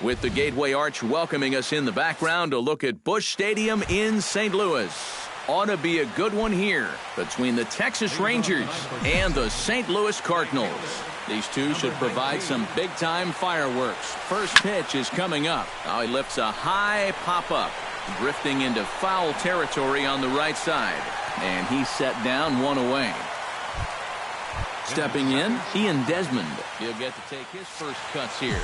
With the Gateway Arch welcoming us in the background to look at Busch Stadium in St. Louis. Ought to be a good one here between the Texas Rangers and the St. Louis Cardinals. These two should provide some big-time fireworks. First pitch is coming up. Now he lifts a high pop-up, drifting into foul territory on the right side. And he's set down, one away. Stepping in, Ian Desmond. He'll get to take his first cuts here.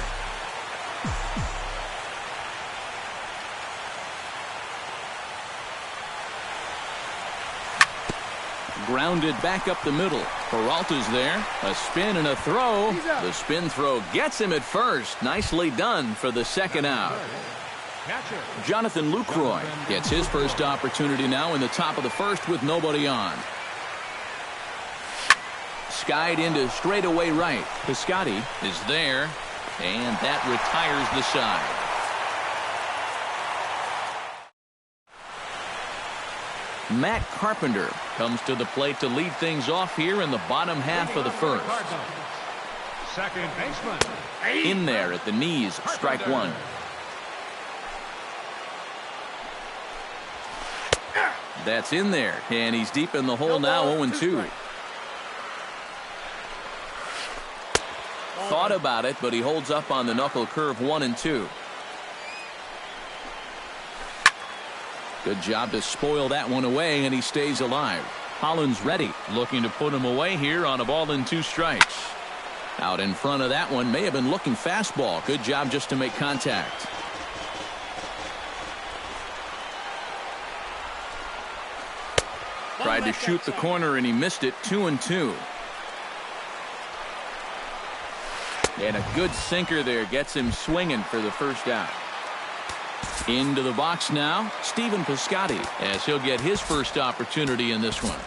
Grounded back up the middle. Peralta's there. A spin and a throw. The spin throw gets him at first. Nicely done for the second out. Jonathan Lucroy gets his first opportunity now in the top of the first with nobody on. Skied into straightaway right. Piscotty is there, and that retires the side. Matt Carpenter comes to the plate to lead things off here in the bottom half of the first. Second baseman. In there at the knees, strike one. That's in there, and he's deep in the hole now, 0-2. Thought about it, but he holds up on the knuckle curve, 1-2. Good job to spoil that one away, and he stays alive. Holland's ready, looking to put him away here on a ball and 2 strikes. Out in front of that one, may have been looking fastball. Good job just to make contact. Tried to shoot the corner, and he missed it, 2-2. And a good sinker there gets him swinging for the first out. Into the box now, Stephen Piscotty, as he'll get his first opportunity in this one.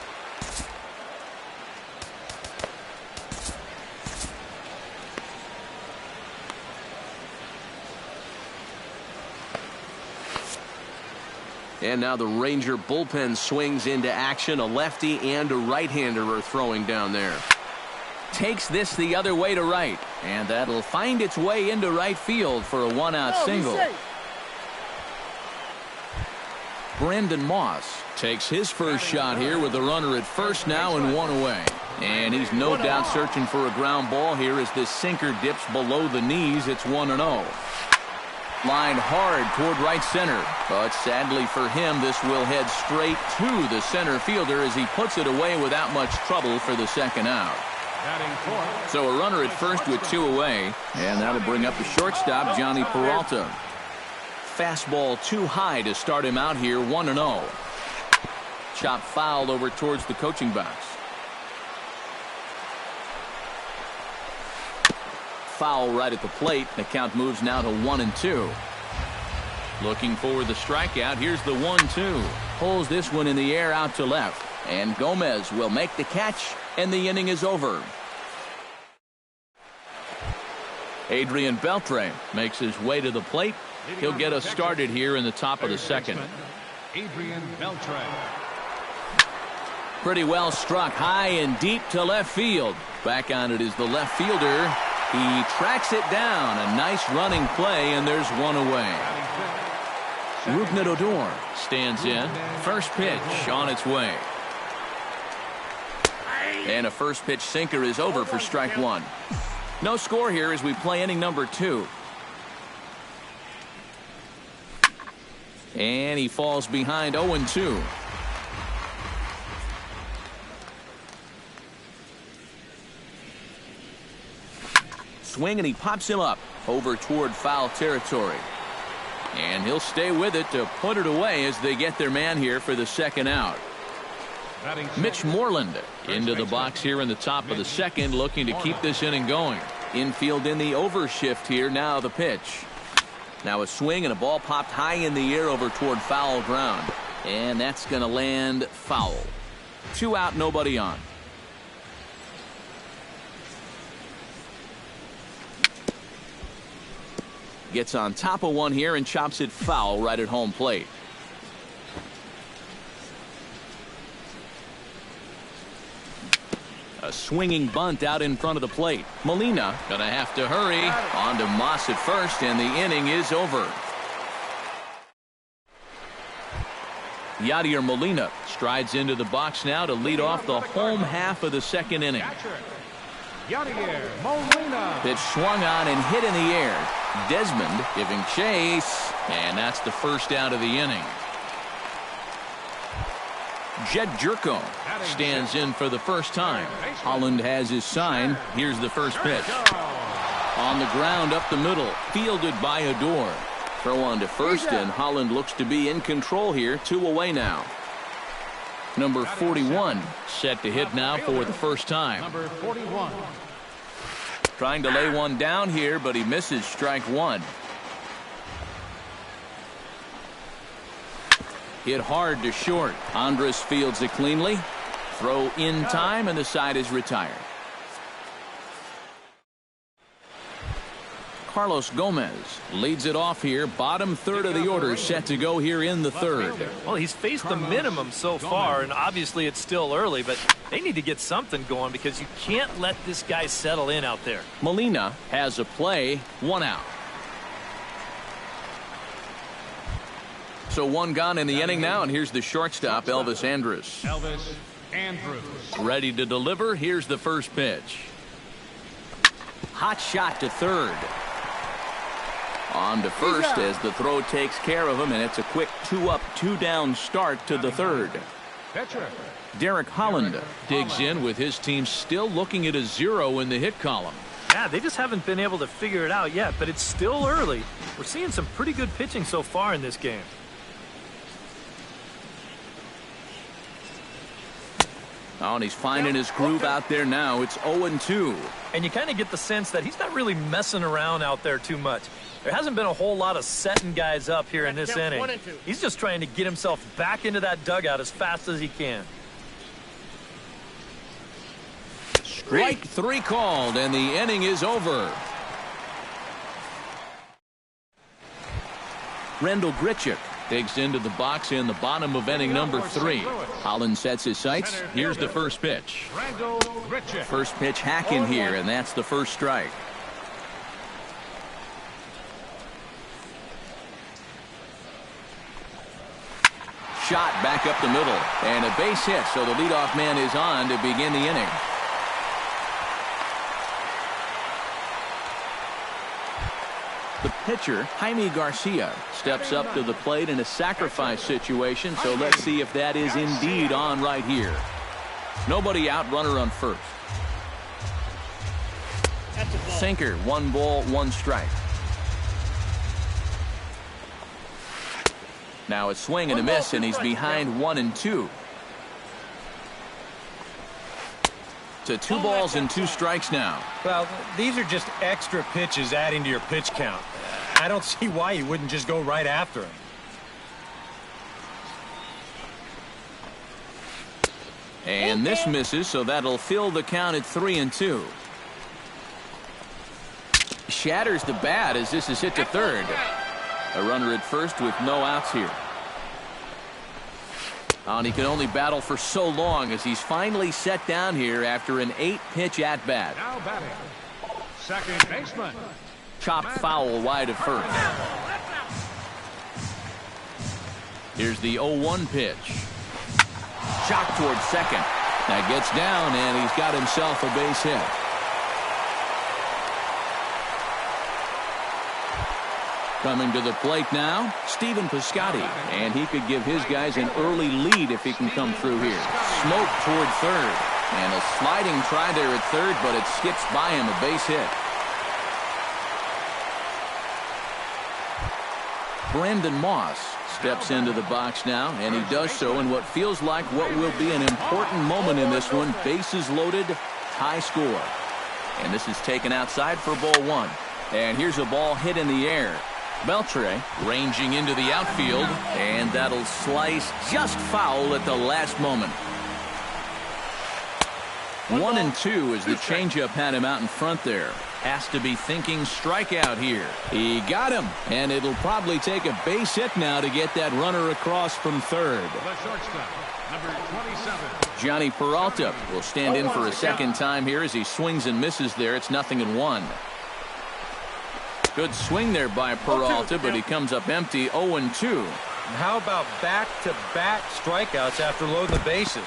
And now the Ranger bullpen swings into action. A lefty and a right-hander are throwing down there. Takes this the other way to right, and that'll find its way into right field for a one-out single. Brandon Moss takes his first shot here with a runner at first now and 1 away. And he's no doubt searching for a ground ball here as this sinker dips below the knees. It's 1-0. Lined hard toward right center, but sadly for him, this will head straight to the center fielder as he puts it away without much trouble for the second out. So a runner at first with 2 away, and that'll bring up the shortstop, Johnny Peralta. Fastball too high to start him out here, 1-0. Chop foul over towards the coaching box. Foul right at the plate. The count moves now to 1-2. Looking for the strikeout. Here's the 1-2. Pulls this one in the air out to left. And Gomez will make the catch, and the inning is over. Adrian Beltre makes his way to the plate. He'll get us started here in the top of the second. Adrian Beltre. Pretty well struck high and deep to left field. Back on it is the left fielder. He tracks it down. A nice running play, and there's 1 away. Rougned Odor stands in. First pitch on its way. And a first pitch sinker is over for strike 1. No score here as we play inning number 2. And he falls behind 0-2. Swing, and he pops him up over toward foul territory. And he'll stay with it to put it away as they get their man here for the second out. Mitch Moreland into the box here in the top of the second, looking to keep this inning going. Infield in the overshift here. Now the pitch. Now a swing, and a ball popped high in the air over toward foul ground. And that's going to land foul. 2 out, nobody on. Gets on top of one here and chops it foul right at home plate. A swinging bunt out in front of the plate. Molina gonna have to hurry. On to Moss at first, and the inning is over. Yadier Molina strides into the box now to lead off the home half of the second inning. Yadier Molina. Pitch swung on and hit in the air. Desmond giving chase, and that's the first out of the inning. Jed Jerko stands in for the first time. Holland has his sign. Here's the first pitch. On the ground up the middle, fielded by Odor. Throw on to first, and Holland looks to be in control here. 2 away now. Number 41 set to hit now for the first time. Number 41. Trying to lay one down here, but he misses strike one. Hit hard to short. Andres fields it cleanly. Throw in time, and the side is retired. Carlos Gomez leads it off here. Bottom third of the order set to go here in the third. Well, he's faced the minimum so far, and obviously it's still early, but they need to get something going because you can't let this guy settle in out there. Molina has a play, 1 out. So 1 gone in the inning now, and here's the shortstop, Elvis Andrus. Elvis Andrus. Ready to deliver. Here's the first pitch. Hot shot to third. On to first as the throw takes care of him, and it's a quick 2-up, 2-down start to the third. Pitcher. Derek Holland digs in with his team still looking at a 0 in the hit column. Yeah, they just haven't been able to figure it out yet, but it's still early. We're seeing some pretty good pitching so far in this game. Oh, and he's finding his groove out there now. It's 0-2. And you kind of get the sense that he's not really messing around out there too much. There hasn't been a whole lot of setting guys up here in this inning. He's just trying to get himself back into that dugout as fast as he can. Strike 3 called, and the inning is over. Randall Grichuk digs into the box in the bottom of inning number 3. Holland sets his sights. Here's the first pitch. First pitch hacking here, and that's the first strike. Shot back up the middle, and a base hit, so the leadoff man is on to begin the inning. The pitcher, Jaime Garcia, steps up to the plate in a sacrifice situation, so let's see if that is indeed on right here. Nobody out, runner on first. Sinker, 1 ball, 1 strike. Now a swing and a miss, and he's behind 1-2. To 2 balls and 2 strikes now. Well, these are just extra pitches adding to your pitch count. I don't see why you wouldn't just go right after him. And this misses, so that'll fill the count at 3-2. Shatters the bat as this is hit to third. A runner at first with no outs here. And he can only battle for so long as he's finally set down here after an 8-pitch at-bat. Now batting. Second baseman. Chopped foul wide of first. Here's the 0-1 pitch. Shot towards second. That gets down, and he's got himself a base hit. Coming to the plate now, Stephen Piscotty, and he could give his guys an early lead if he can come through here. Smoke toward third, and a sliding try there at third, but it skips by him, a base hit. Brandon Moss steps into the box now, and he does so in what feels like what will be an important moment in this one. Bases loaded, high score. And this is taken outside for ball 1. And here's a ball hit in the air. Beltre ranging into the outfield, and that'll slice just foul at the last moment. 1-2 as the changeup had him out in front there. Has to be thinking strikeout here. He got him, and it'll probably take a base hit now to get that runner across from third. The shortstop, number 27. Johnny Peralta will stand in for a second time here as he swings and misses there. It's 0-1. Good swing there by Peralta, but he comes up empty. 0-2. How about back-to-back strikeouts after loading the bases?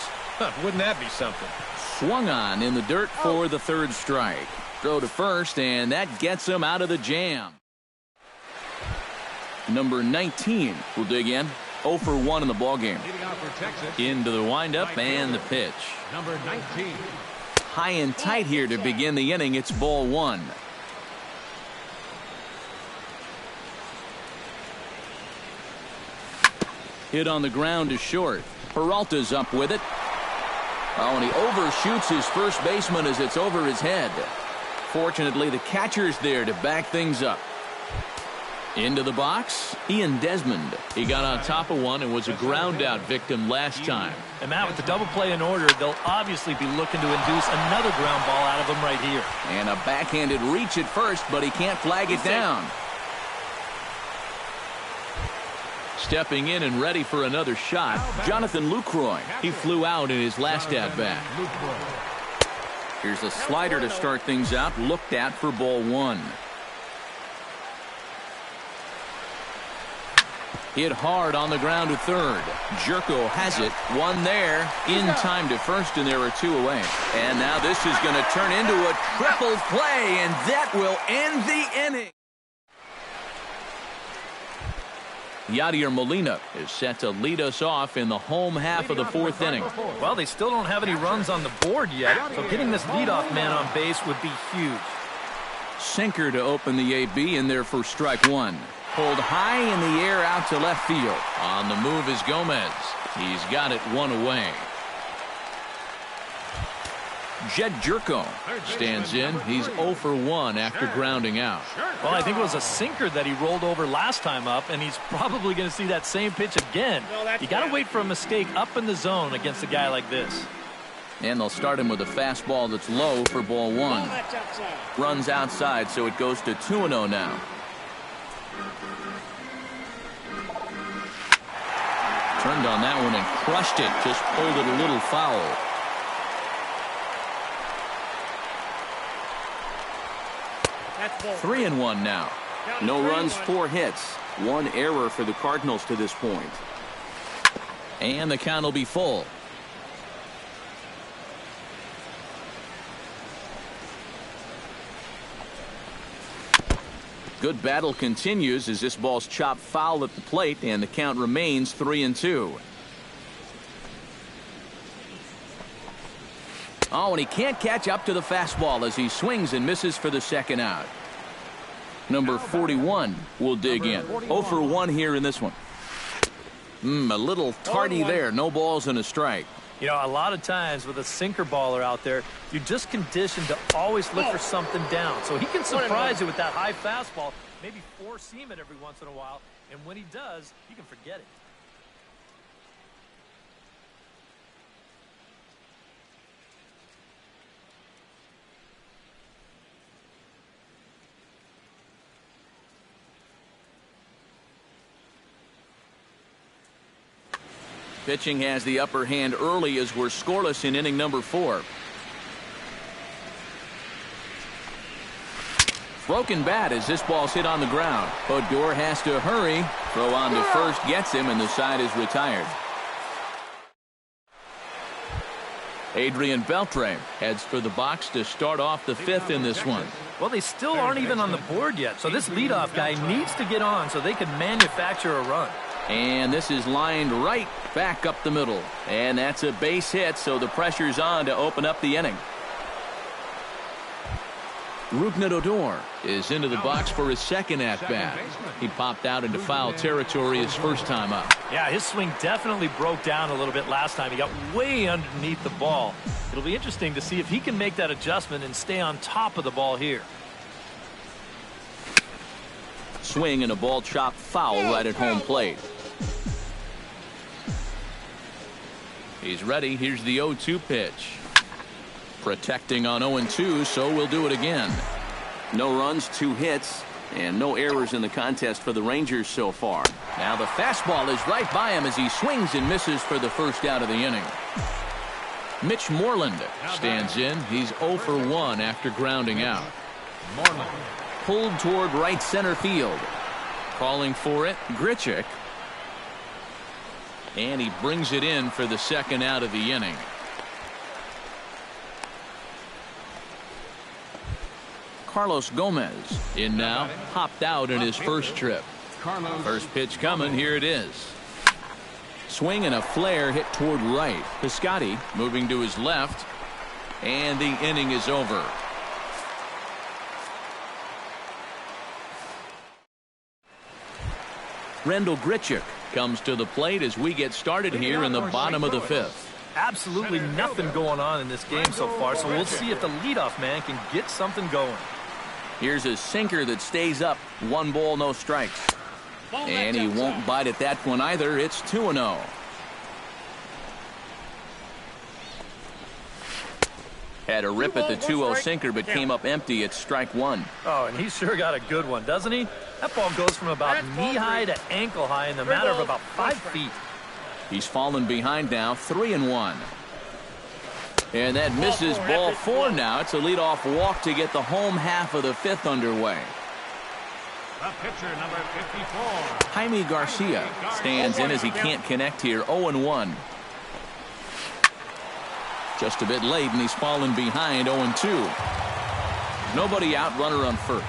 Wouldn't that be something? Swung on in the dirt for the third strike. Throw to first, and that gets him out of the jam. Number 19 will dig in. 0 for 1 in the ballgame. Leading off for Texas. Into the windup and the pitch. Number 19. High and tight here to begin the inning. It's ball 1. Hit on the ground is short. Peralta's up with it. Oh, and he overshoots his first baseman as it's over his head. Fortunately, the catcher's there to back things up. Into the box, Ian Desmond. He got on top of one and was a ground-out victim last time. And Matt, with the double play in order, they'll obviously be looking to induce another ground ball out of him right here. And a backhanded reach at first, but he can't flag it down. Stepping in and ready for another shot, Jonathan Lucroy. He flew out in his last at-bat. Here's a slider to start things out, looked at for ball 1. Hit hard on the ground to third. Jerko has it. One there. In time to first, and there are 2 away. And now this is going to turn into a triple play, and that will end the inning. Yadier Molina is set to lead us off in the home half of the 4th inning. Well, they still don't have any runs on the board yet, so getting this leadoff man on base would be huge. Sinker to open the AB in there for strike 1. Pulled high in the air out to left field. On the move is Gomez. He's got it 1 away. Jed Jerko stands in. He's 0 for 1 after grounding out. Well, I think it was a sinker that he rolled over last time up, and he's probably going to see that same pitch again. You got to wait for a mistake up in the zone against a guy like this. And they'll start him with a fastball that's low for ball 1. Runs outside, so it goes to 2-0 now. Turned on that one and crushed it. Just pulled it a little foul. That's 3-1 now. No runs, 4 hits. 1 error for the Cardinals to this point. And the count will be full. Good battle continues as this ball's chopped foul at the plate, and the count remains 3-2. Oh, and he can't catch up to the fastball as he swings and misses for the second out. Number 41 will dig in. 0 for 1 here in this one. A little tardy there. No balls and a strike. You know, a lot of times with a sinker baller out there, you're just conditioned to always look for something down. So he can surprise you with that high fastball, maybe four-seam it every once in a while, and when he does, you can forget it. Pitching has the upper hand early as we're scoreless in inning number 4. Broken bat as this ball's hit on the ground. Odor has to hurry. Throw on to first gets him, and the side is retired. Adrian Beltre heads for the box to start off the 5th in this one. Well, they still aren't even on the board yet, so this leadoff guy needs to get on so they can manufacture a run. And this is lined right back up the middle. And that's a base hit, so the pressure's on to open up the inning. Rougned Odor is into the box for his second at-bat. He popped out into foul territory his first time up. Yeah, his swing definitely broke down a little bit last time. He got way underneath the ball. It'll be interesting to see if he can make that adjustment and stay on top of the ball here. Swing and a ball chopped foul right at home plate. He's ready. Here's the 0-2 pitch. Protecting on 0-2, so we'll do it again. No runs, 2 hits, and no errors in the contest for the Rangers so far. Now the fastball is right by him as he swings and misses for the first out of the inning. Mitch Moreland stands in. He's 0 for 1 after grounding out. Moreland. Pulled toward right center field. Calling for it, Grichuk. And he brings it in for the second out of the inning. Carlos Gomez in now, hopped out in his first trip. First pitch coming, here it is. Swing and a flare hit toward right. Piscotty moving to his left, and the inning is over. Rendell Grichuk comes to the plate as we get started here in the bottom of the 5th. Absolutely nothing going on in this game so far, so we'll see if the leadoff man can get something going. Here's a sinker that stays up. 1 ball, no strikes. And he won't bite at that one either. It's 2-0. Had a rip at the 2-0 sinker, but came up empty at strike 1. Oh, and he sure got a good one, doesn't he? That ball goes from about knee-high to ankle-high in the matter of about 5 feet. He's fallen behind now, 3-1. And that misses ball 4 now. It's a leadoff walk to get the home half of the 5th underway. The pitcher, number 54. Jaime Garcia stands in as he can't connect here, 0-1. Just a bit late, and he's fallen behind, 0-2. Nobody out, runner on first.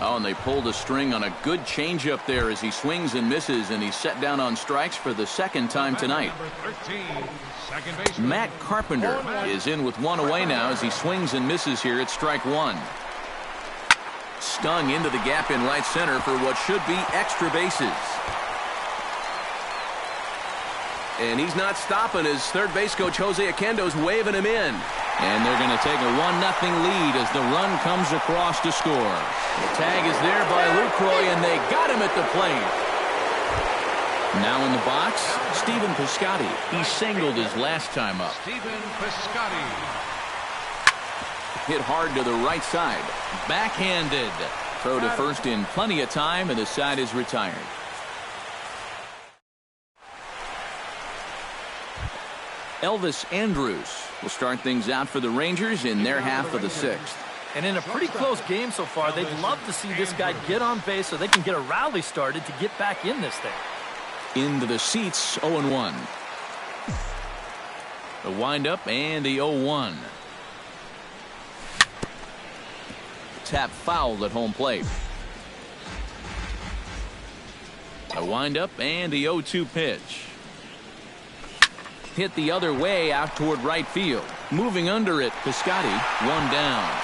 Oh, and they pulled a string on a good changeup there as he swings and misses, and he's set down on strikes for the second time tonight. Matt Carpenter is in with 1 away now as he swings and misses here at strike 1. Stung into the gap in right center for what should be extra bases. And he's not stopping as third base coach Jose Oquendo's waving him in. And they're going to take a 1-0 lead as the run comes across to score. The tag is there by Lucroy, and they got him at the plate. Now in the box, Stephen Piscotty. He singled his last time up. Stephen Piscotty. Hit hard to the right side. Backhanded. Throw to first in plenty of time, and the side is retired. Elvis Andrus will start things out for the Rangers in their half of the 6th. And in a pretty close game so far, they'd love to see this guy get on base so they can get a rally started to get back in this thing. Into the seats, 0-1. The windup and the 0-1. Tap fouled at home plate. A windup and the 0-2 pitch. Hit the other way out toward right field. Moving under it, Piscotty, 1 down.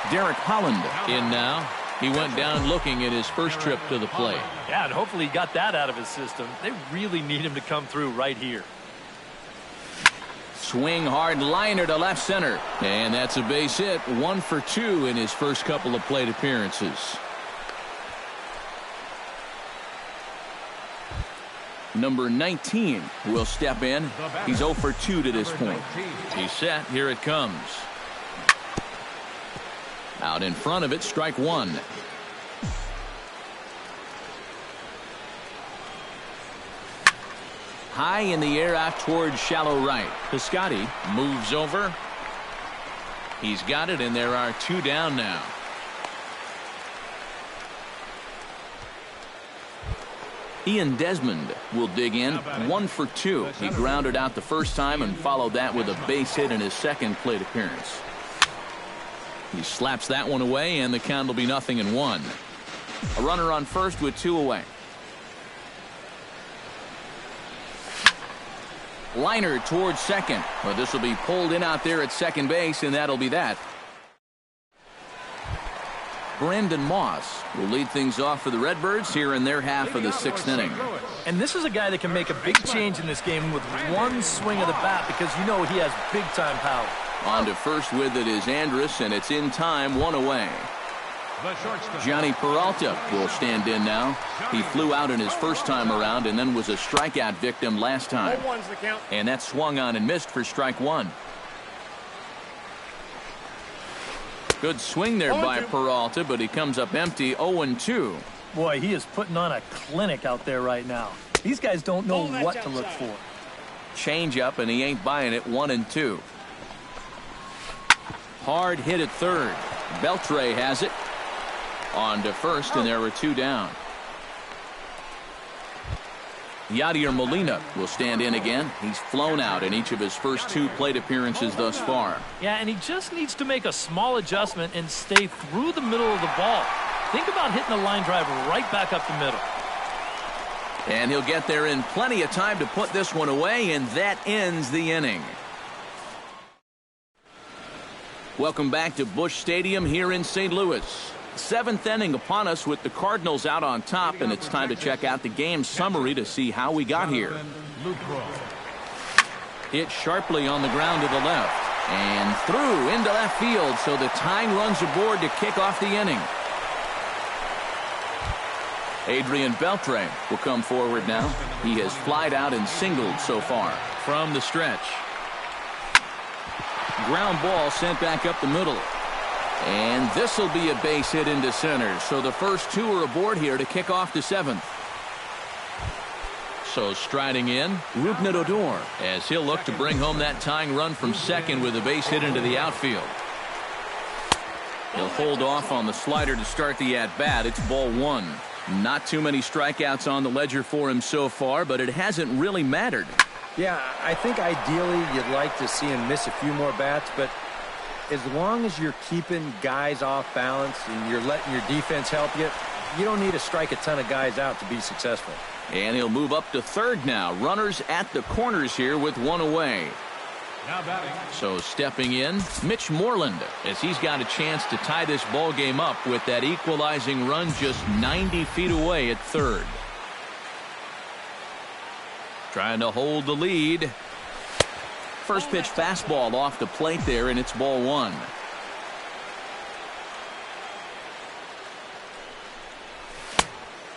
Derek Holland in now. He went down looking at his first trip to the plate. Yeah, and hopefully he got that out of his system. They really need him to come through right here. Swing hard liner to left center. And that's a base hit. 1 for 2 in his first couple of plate appearances. Number 19 will step in. He's 0 for 2 to this point. He's set. Here it comes. Out in front of it, strike 1. High in the air out towards shallow right. Piscotty moves over. He's got it, and there are 2 down now. Ian Desmond will dig in. 1 for 2. He grounded out the first time and followed that with a base hit in his second plate appearance. He slaps that one away, and the count will be 0-1. A runner on first with 2 away. Liner towards second. Well, this will be pulled in out there at second base, and that'll be that. Brandon Moss will lead things off for the Redbirds here in their half of the 6th inning. And this is a guy that can make a big change in this game with one swing of the bat because you know he has big-time power. On to first with it is Andrus, and it's in time, 1 away. Johnny Peralta will stand in now. He flew out in his first time around and then was a strikeout victim last time. And that swung on and missed for strike 1. Good swing there by Peralta, but he comes up empty. 0-2. Boy, he is putting on a clinic out there right now. These guys don't know what to look for. Change up, and he ain't buying it. 1-2. Hard hit at third. Beltre has it. On to first, and there were 2 down. Yadier Molina will stand in again. He's flown out in each of his first 2 plate appearances thus far. Yeah, and he just needs to make a small adjustment and stay through the middle of the ball. Think about hitting a line drive right back up the middle. And he'll get there in plenty of time to put this one away, and that ends the inning. Welcome back to Busch Stadium here in St. Louis. 7th inning upon us with the Cardinals out on top, and it's time to check out the game summary to see how we got here. Hit sharply on the ground to the left and through into left field, so the tying runs aboard to kick off the inning. Adrian Beltre will come forward now. He has flied out and singled so far from the stretch. Ground ball sent back up the middle. And this will be a base hit into center. So the first 2 are aboard here to kick off the 7th. So striding in, Rougned Odor, as he'll look to bring home that tying run from second with a base hit into the outfield. He'll hold off on the slider to start the at-bat. It's ball 1. Not too many strikeouts on the ledger for him so far, but it hasn't really mattered. Yeah, I think ideally you'd like to see him miss a few more bats, but as long as you're keeping guys off balance and you're letting your defense help you, you don't need to strike a ton of guys out to be successful. And he'll move up to third now. Runners at the corners here with 1 away. Now batting. So stepping in, Mitch Moreland, as he's got a chance to tie this ball game up with that equalizing run just 90 feet away at third. Trying to hold the lead. First pitch fastball off the plate there, and it's ball 1.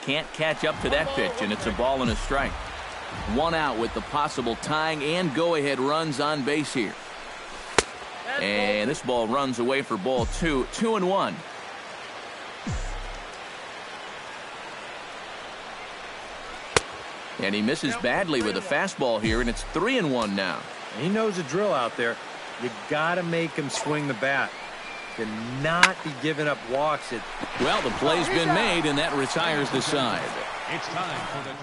Can't catch up to that pitch, and it's a ball and a strike. 1 out with the possible tying and go-ahead runs on base here. And this ball runs away for ball 2. 2-1. And he misses badly with a fastball here, and it's 3-1 now. He knows the drill out there. You got to make him swing the bat. Cannot be giving up walks. Well, the play's been made, and that retires the side. It's time for the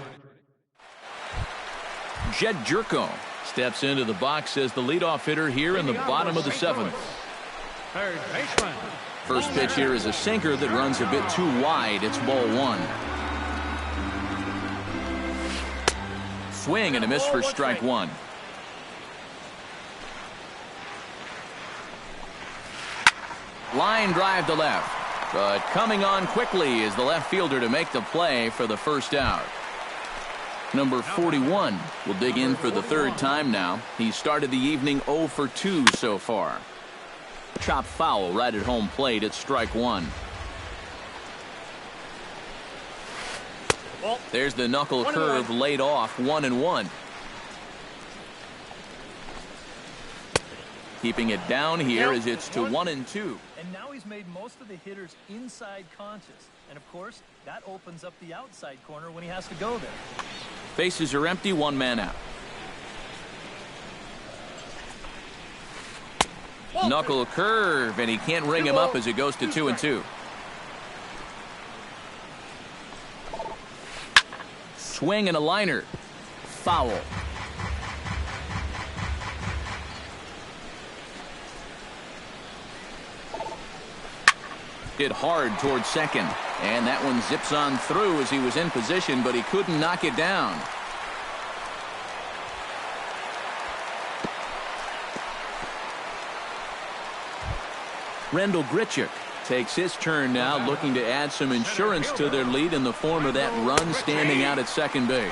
Jed Jerko steps into the box as the leadoff hitter here in the bottom of the 7th. third baseman. First pitch here is a sinker that runs a bit too wide. It's ball 1. Swing and a miss for strike 1. Line drive to left, but coming on quickly is the left fielder to make the play for the first out. Number 41 will dig in for the 3rd time now. He started the evening 0 for 2 so far. Chop foul right at home plate at strike 1. There's the knuckle curve laid off. 1-1. Keeping it down here as it's to 1-2. And now he's made most of the hitters inside conscious. And, of course, that opens up the outside corner when he has to go there. Bases are empty. 1 man out. Knuckle curve, and he can't ring him up as it goes to 2-2. Swing and a liner. Foul. Hit hard towards second, and that one zips on through as he was in position, but he couldn't knock it down. Rendell Grichuk takes his turn now, looking to add some insurance to their lead in the form of that run standing out at second base.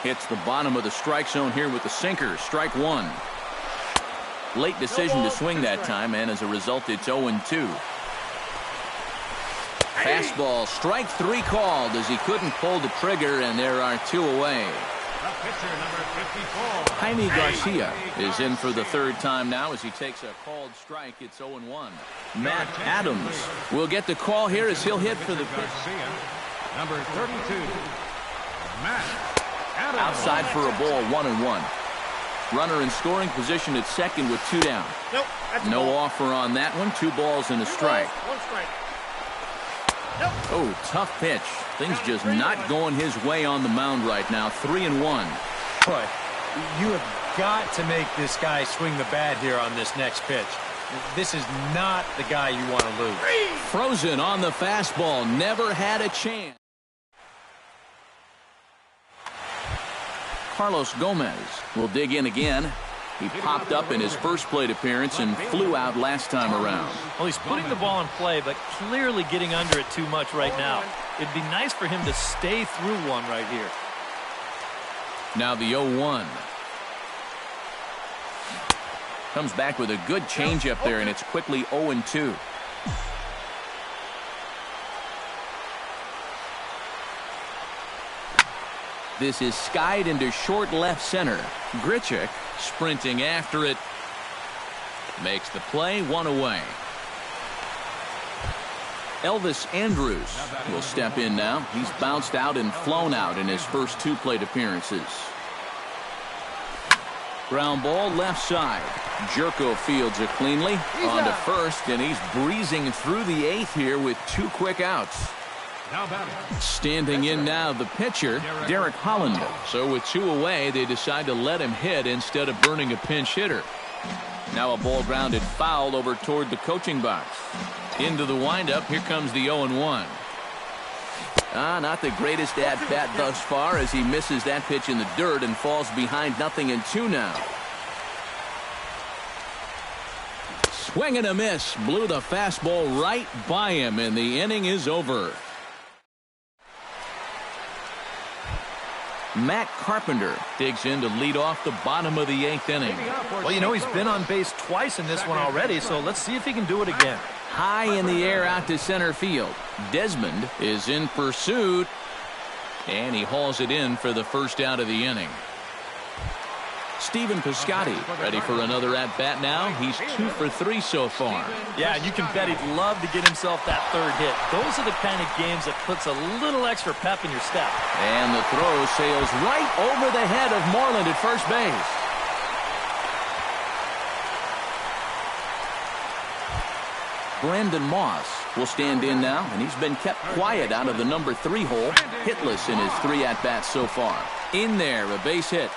Hits the bottom of the strike zone here with the sinker. Strike 1. Late decision to swing that time, and as a result, it's 0-2. Fastball, strike 3 called as he couldn't pull the trigger, and there are 2 away. The pitcher, number 54. Jaime Garcia is in for the third time now as he takes a called strike. It's 0-1. Matt Adams will get the call here as he'll hit for the pitch. Garcia, number 32. Matt Adams. Outside for a ball, 1-1. Runner in scoring position at second with 2 down. Nope. No offer on that one. 2 balls and a strike. 1 strike. Nope. Oh, tough pitch. Things just not going his way on the mound right now. 3-1. Boy, you have got to make this guy swing the bat here on this next pitch. This is not the guy you want to lose. Frozen on the fastball. Never had a chance. Carlos Gomez will dig in again. He popped up in his first plate appearance and flew out last time around. Well, he's putting the ball in play, but clearly getting under it too much right now. It'd be nice for him to stay through one right here. Now the 0-1. Comes back with a good changeup there, and it's quickly 0-2. This is skied into short left center. Grichuk sprinting after it. Makes the play, 1 away. Elvis Andrus will step in now. He's bounced out and flown out in his first 2 plate appearances. Ground ball left side. Jerko fields it cleanly. On to first, and he's breezing through the 8th here with 2 quick outs. Standing in now, the pitcher, Derek Holland. So with 2 away, they decide to let him hit instead of burning a pinch hitter. Now a ball grounded foul over toward the coaching box. Into the windup, here comes the 0-1. Not the greatest at-bat thus far as he misses that pitch in the dirt and falls behind 0-2 now. Swing and a miss. Blew the fastball right by him, and the inning is over. Matt Carpenter digs in to lead off the bottom of the 8th inning. Well, you know, he's been on base twice in this one already, so let's see if he can do it again. High in the air out to center field. Desmond is in pursuit, and he hauls it in for the first out of the inning. Stephen Piscotty ready for another at-bat now. He's 2 for 3 so far. Yeah, and you can bet he'd love to get himself that 3rd hit. Those are the kind of games that puts a little extra pep in your step. And the throw sails right over the head of Moreland at first base. Brandon Moss will stand in now, and he's been kept quiet out of the number 3 hole. Hitless in his 3 at-bats so far. In there, a base hit.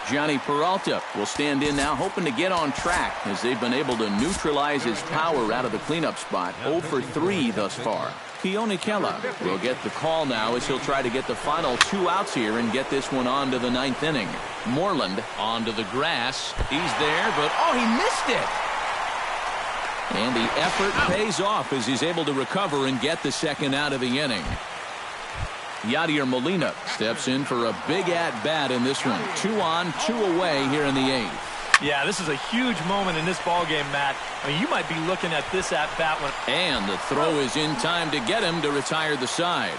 Johnny Peralta will stand in now, hoping to get on track as they've been able to neutralize his power out of the cleanup spot. 0 for 3 thus far. Keone Kela will get the call now as he'll try to get the final 2 outs here and get this one on to the 9th inning. Moreland onto the grass. He's there, but he missed it. And the effort pays off as he's able to recover and get the 2nd out of the inning. Yadier Molina steps in for a big at-bat in this one. 2 on, 2 away here in the 8th. Yeah, this is a huge moment in this ballgame, Matt. I mean, you might be looking at this at-bat one. And the throw is in time to get him to retire the side.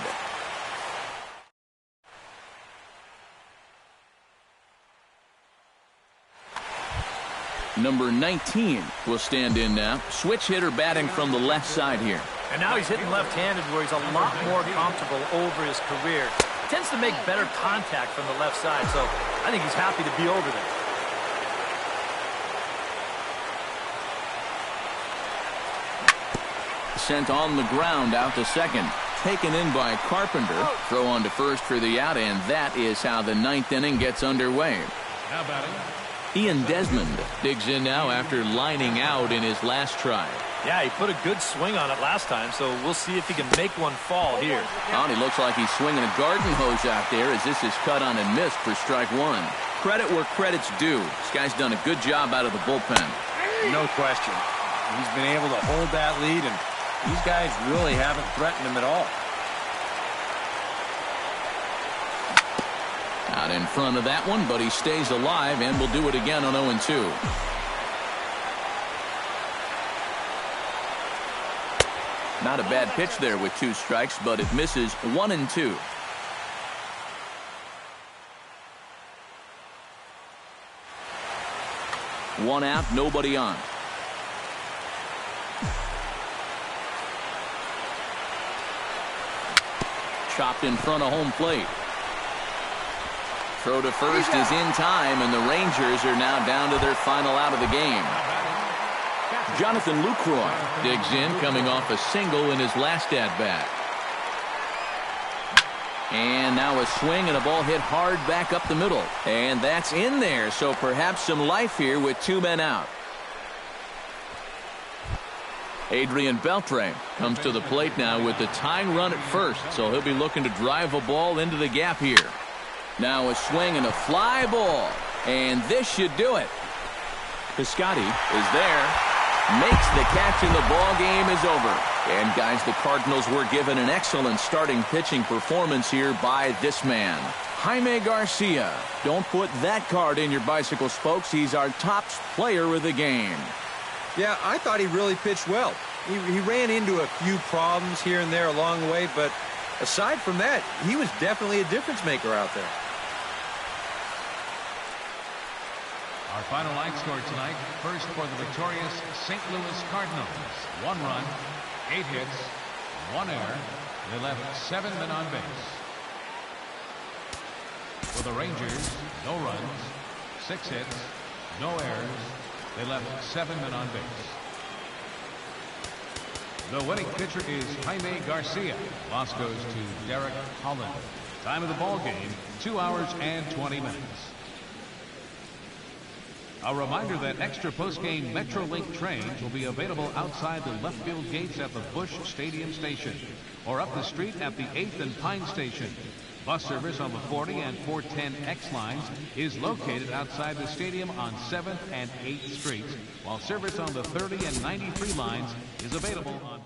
Number 19 will stand in now. Switch hitter batting from the left side here. And now he's hitting left-handed where he's a lot more comfortable over his career. He tends to make better contact from the left side, so I think he's happy to be over there. Sent on the ground out to second. Taken in by Carpenter. Throw on to first for the out, and that is how the 9th inning gets underway. Now batting. Ian Desmond digs in now after lining out in his last try. Yeah, he put a good swing on it last time, so we'll see if he can make one fall here. And he looks like he's swinging a garden hose out there as this is cut on and missed for strike 1. Credit where credit's due. This guy's done a good job out of the bullpen. No question. He's been able to hold that lead, and these guys really haven't threatened him at all. Out in front of that one, but he stays alive and will do it again on 0-2. Not a bad pitch there with 2 strikes, but it misses 1-2. One out, nobody on. Chopped in front of home plate. Throw to first is in time, and the Rangers are now down to their final out of the game. Jonathan Lucroy digs in, coming off a single in his last at-bat. And now a swing and a ball hit hard back up the middle. And that's in there, so perhaps some life here with 2 men out. Adrian Beltre comes to the plate now with the tying run at first, so he'll be looking to drive a ball into the gap here. Now a swing and a fly ball, and this should do it. Piscotty is there, makes the catch, and the ball game is over. And guys, the Cardinals were given an excellent starting pitching performance here by this man, Jaime Garcia. Don't put that card in your bicycle spokes. He's our top player of the game. Yeah, I thought he really pitched well. He ran into a few problems here and there along the way, but aside from that, he was definitely a difference maker out there. Our final line score tonight. First for the victorious St. Louis Cardinals. 1 run, 8 hits, 1 error. They left 7 men on base. For the Rangers, no runs, 6 hits, no errors. They left 7 men on base. The winning pitcher is Jaime Garcia. Loss goes to Derek Holland. Time of the ball game, 2 hours and 20 minutes. A reminder that extra post-game Metrolink trains will be available outside the left field gates at the Busch Stadium station or up the street at the 8th and Pine station. Bus service on the 40 and 410X lines is located outside the stadium on 7th and 8th streets, while service on the 30 and 93 lines is available on